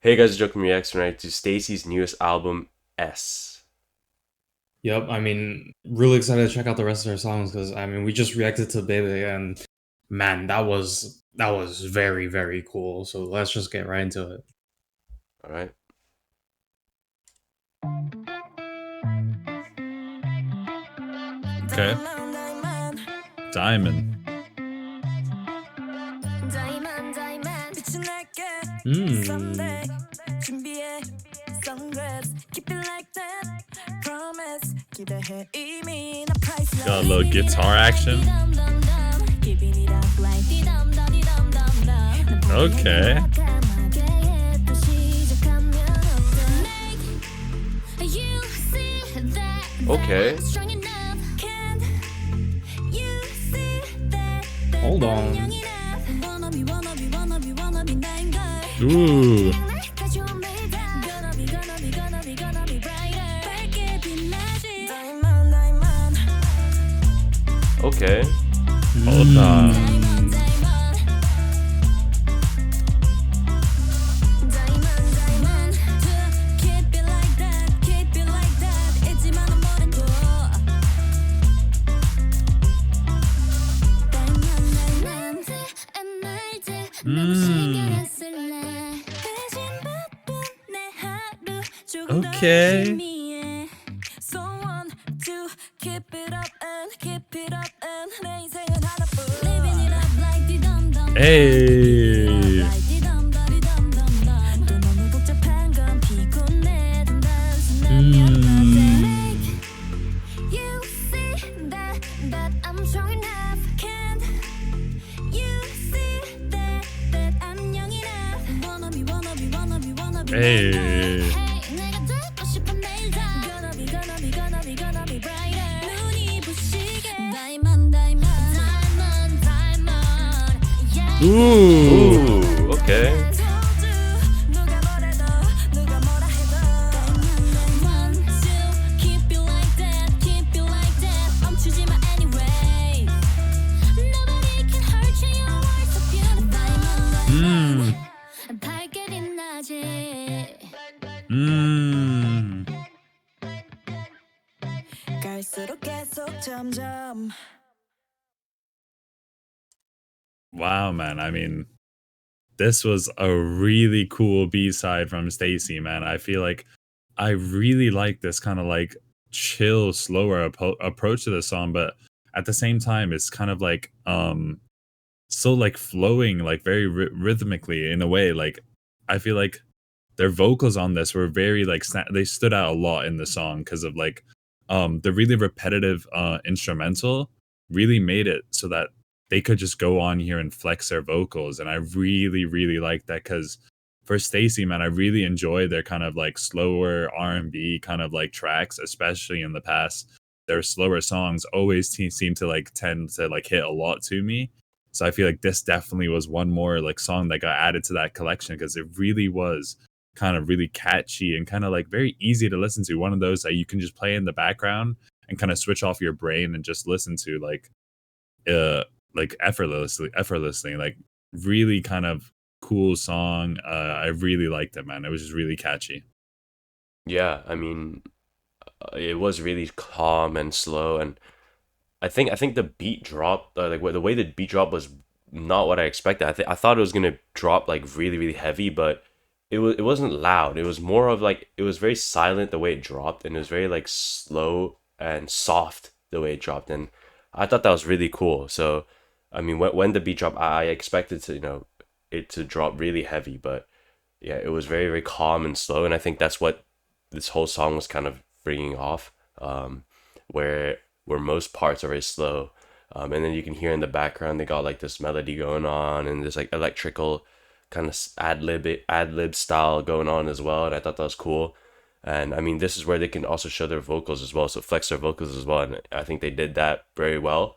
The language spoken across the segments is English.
Hey guys, it's Jokemen reacts tonight to STAYC's newest album, S. Yep, really excited to check out the rest of their songs because we just reacted to Baby and man, that was very very cool. So let's just get right into it. Alright. Okay. Diamond. Hmm. Got a little guitar action. Okay. Okay. Hold on. Ooh. Okay. Hold on. Mm. Okay. Hey. Hey. Ooh, okay. Mm. Mm. Wow, man. This was a really cool B-side from STAYC, man. I feel like I really like this kind of like chill, slower approach to the song, but at the same time, it's kind of like so like flowing like very rhythmically in a way. Like I feel like their vocals on this were very like they stood out a lot in the song because of like the really repetitive instrumental really made it so that they could just go on here and flex their vocals, and I really like that because for STAYC, man, I really enjoy their kind of like slower R&B kind of like tracks, especially in the past. Their slower songs always seem to like tend to like hit a lot to me, so I feel like this definitely was one more like song that got added to that collection because it really was kind of really catchy and kind of like very easy to listen to. One of those that you can just play in the background and kind of switch off your brain and just listen to uh like effortlessly. Like really kind of cool song. I really liked it, man. It was just really catchy. Yeah, it was really calm and slow, and I think the beat drop, the way the beat drop was not what I expected. I thought it was gonna drop like really heavy, but it wasn't loud. It was more of like it was very silent the way it dropped, and it was very like slow and soft the way it dropped, and I thought that was really cool. So, when the beat dropped, I expected to it to drop really heavy, but yeah, it was very calm and slow, and I think that's what this whole song was kind of bringing off. Where most parts are very slow, and then you can hear in the background they got like this melody going on and this like electrical kind of ad lib style going on as well, and I thought that was cool. And this is where they can also show their vocals as well, so flex their vocals as well, and I think they did that very well.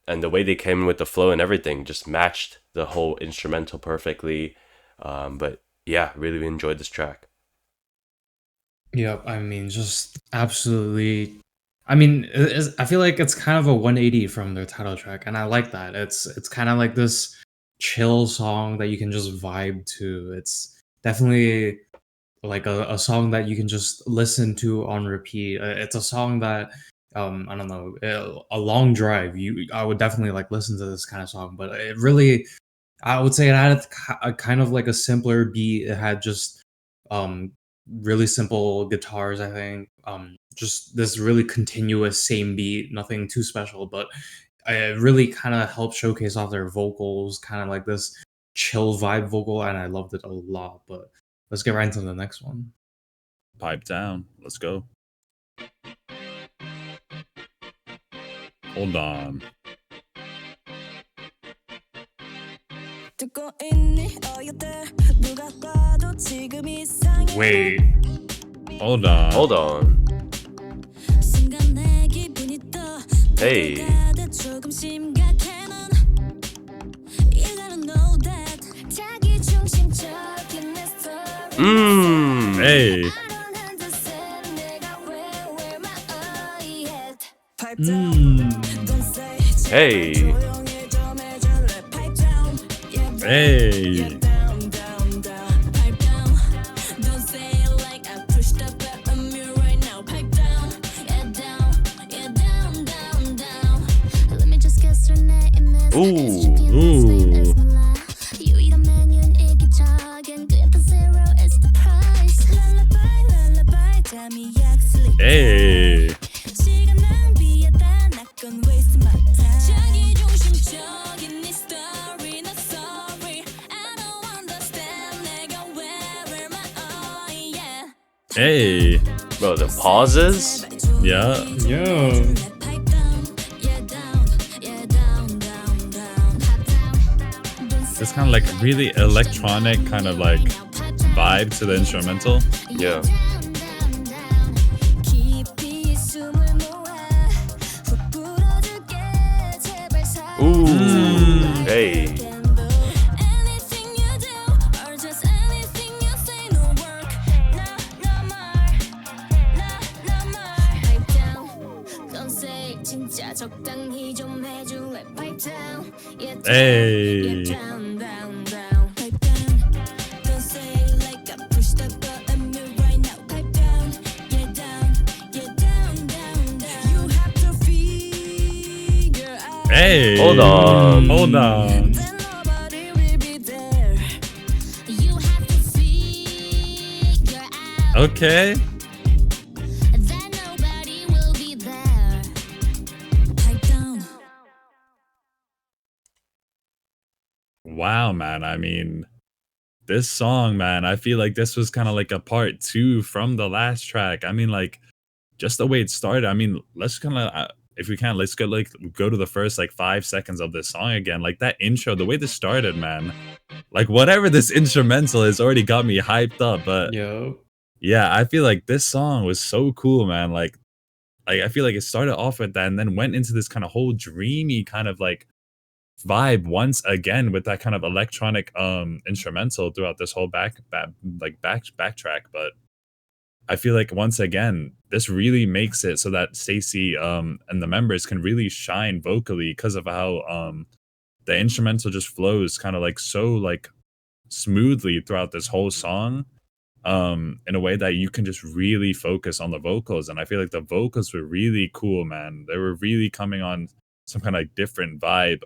And the way they came in with the flow and everything just matched the whole instrumental perfectly. But yeah, really enjoyed this track. Yep, just absolutely. I feel like it's kind of a 180 from their title track, and I like that. It's kind of like this chill song that you can just vibe to. definitely like a song that you can just listen to on repeat. It's a song that I don't know, a long drive. I would definitely like listen to this kind of song, but it really, I would say it had a kind of like a simpler beat. It had just um really simple guitars, I think. Just this really continuous same beat, nothing too special, but it really kind of helped showcase off their vocals, kind of like this chill vibe vocal, and I loved it a lot. But let's get right into the next one. Pipe down. Let's go. Hold on. Wait. Hold on. Hold on. Hey. Hey. Hey. Hey. Ooh. Hey. Hey. Bro, the pauses? Yeah. Yo. It's kind of like really electronic kind of like vibe to the instrumental. Yeah. Ooh. Hey. Hey. Hey. Hold on. Hold on. Okay. Wow, man. I mean, this song, man, I feel like this was kind of like a part two from the last track. I mean, like, just the way it started. I mean, let's kind of, if we can, let's go to the first like 5 seconds of this song again. Like that intro, the way this started, man. Like whatever this instrumental is already got me hyped up. But Yo. yeah, I feel like this song was so cool, man. Like I feel like it started off with that and then went into this kind of whole dreamy kind of like vibe once again with that kind of electronic instrumental throughout this whole backtrack. But I feel like once again this really makes it so that STAYC and the members can really shine vocally because of how the instrumental just flows kind of like so like smoothly throughout this whole song, in a way that you can just really focus on the vocals. And I feel like the vocals were really cool, man. They were really coming on some kind of like different vibe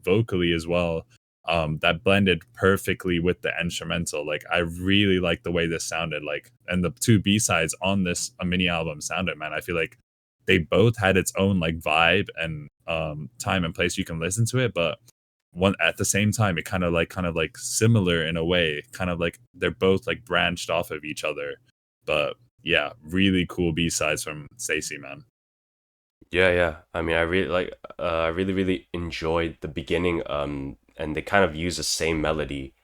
vocally as well, that blended perfectly with the instrumental. Like I really like the way this sounded, like, and the two b-sides on this mini album sounded, man. I feel like they both had its own like vibe and time and place you can listen to it, but one at the same time it kind of like similar in a way, kind of like they're both like branched off of each other. But yeah, really cool b-sides from STAYC, man. Yeah. I mean, I really enjoyed the beginning. And they kind of use the same melody,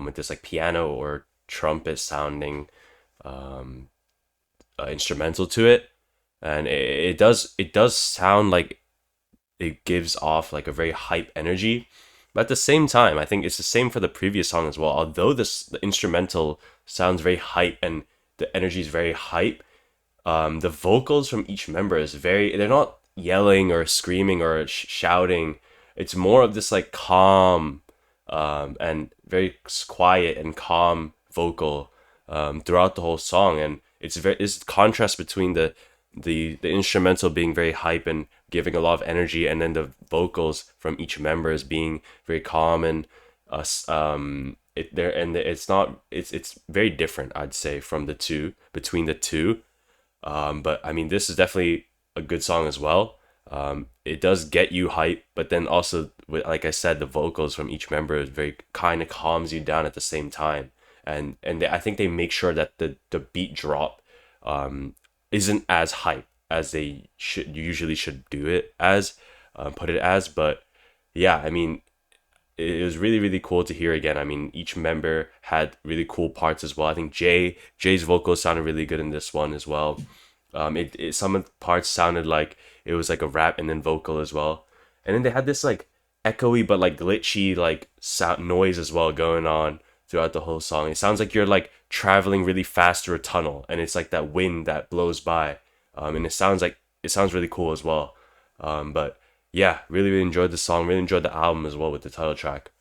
with this like piano or trumpet sounding, instrumental to it, and it does sound like it gives off like a very hype energy. But at the same time, I think it's the same for the previous song as well. Although the instrumental sounds very hype and the energy is very hype, the vocals from each member is they're not yelling or screaming or shouting. It's more of this like calm, and very quiet and calm vocal throughout the whole song, and it's contrast between the instrumental being very hype and giving a lot of energy, and then the vocals from each member is being very calm and it's not it's very different, I'd say, from the two between the two. But I mean, this is definitely a good song as well. It does get you hype, but then also, like I said, the vocals from each member is very kind of calms you down at the same time, and I think they make sure that the beat drop isn't as hype as they should usually should do it as, put it as. But yeah, I mean, it was really really cool to hear again. I mean, each member had really cool parts as well. I think Jay's vocals sounded really good in this one as well. Some of the parts sounded like it was like a rap and then vocal as well, and then they had this like echoey but like glitchy like sound noise as well going on throughout the whole song. It sounds like you're like traveling really fast through a tunnel, and it's like that wind that blows by, and it sounds really cool as well. But yeah, really really enjoyed the song. Really enjoyed the album as well with the title track.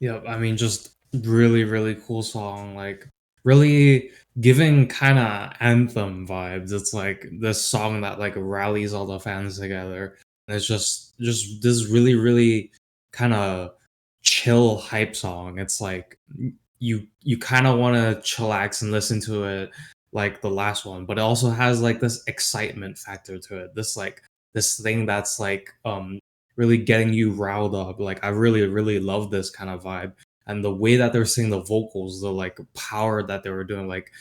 Yeah, I mean, just really, really cool song. Like, really giving kind of anthem vibes. It's like this song that like rallies all the fans together. And it's just this really, really kind of chill hype song. It's like you kind of want to chillax and listen to it like the last one, but it also has like this excitement factor to it. This thing that's like really getting you riled up. Like I really, really love this kind of vibe. And the way that they're singing the vocals, the like power that they were doing, like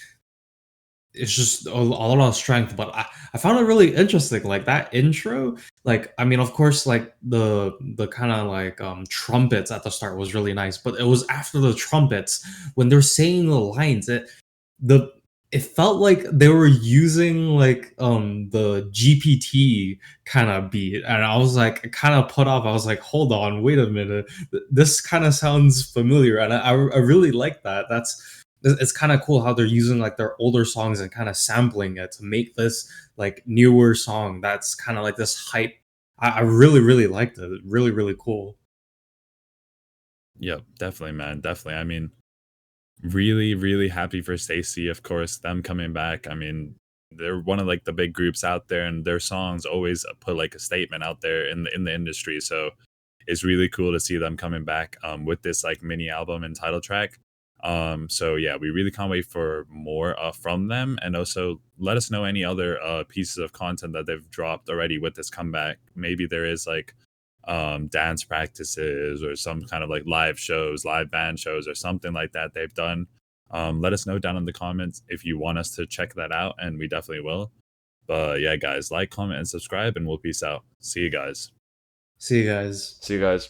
it's just a lot of strength. But I found it really interesting. Like that intro, like I mean, of course, like the kind of like trumpets at the start was really nice, but it was after the trumpets when they're saying the lines, the it felt like they were using like the GPT kind of beat, and I was like kind of put off. I was like, hold on, wait a minute, this kind of sounds familiar, and I really like that. It's kind of cool how they're using like their older songs and kind of sampling it to make this like newer song that's kind of like this hype. I really really liked it. Really really cool. Yep, definitely, man. Definitely. I mean, really, really happy for STAYC, of course, them coming back. I mean, they're one of like the big groups out there, and their songs always put like a statement out there in the industry. So it's really cool to see them coming back with this like mini album and title track. So yeah, we really can't wait for more from them, and also let us know any other pieces of content that they've dropped already with this comeback. Maybe there is like dance practices or some kind of like live shows, live band shows, or something like that they've done. Let us know down in the comments if you want us to check that out, and we definitely will. But yeah, guys, like, comment, and subscribe, and we'll peace out. See you guys. See you guys. See you guys.